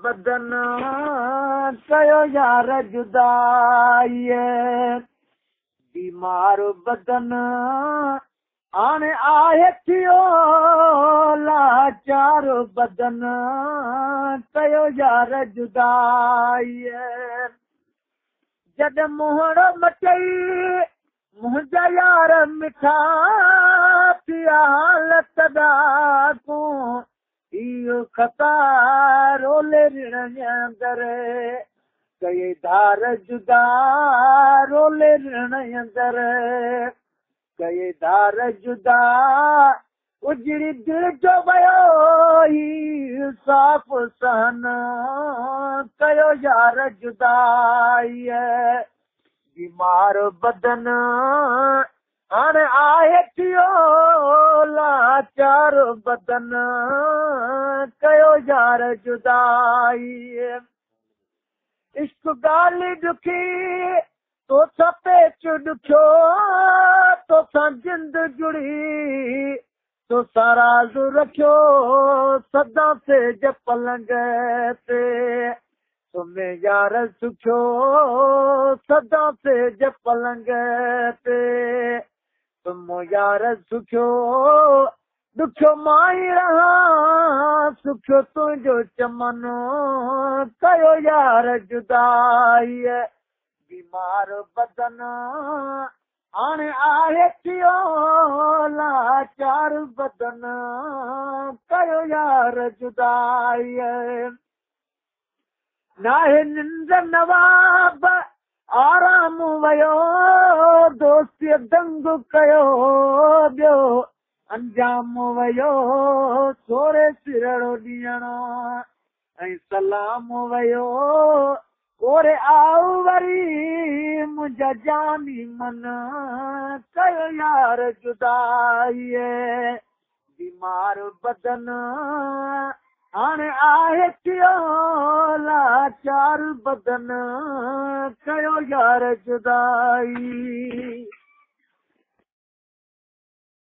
बदन कयो यार जुदाई बीमार बदन हाणे आहे थियो लाचार बदन कयो यार जुदाई जॾ मोहड़ मचई मुंहिंजा यार मिठा पिया हालत तूं इहो खता रोले ऋण अंदर कई धार जुदा रोले ऋण अंदर कई धार जुदा उजड़ी दिल जो वियो साफ़ सहन कयो यार जुदाई बीमार बदन हाणे आहे थियो लाचार बदन कयो यार जुदाई इश्क ॻाल्हि ॾुखी तोसां पेच ॾुखियो तोसां जिंद जुड़ी तोसां राज़ रखियो सदा सेज पलंग ते तुमे यार सुखियो सदा सेज पलंग ते तुम यार सुखियो ॾुखियो मां ई रहां सुखियो तुंहिंजो चमन कयो यार जुदाई बीमार बदन हाणे आहे थियो लाचार बदन कयो यार जुदाई नाहे निंद नवाब आराम वयो दोस्ती दंग कयो ॿियो अंजाम वयो सोरे सिरड़ो ॾियणो ऐं सलाम वयो ओरे आऊ वरी मुंहिंजा जानी मन कयो यार जुदाई बीमार बदन हाणे आहे थियो लाचार बदन कयो यार जुदाई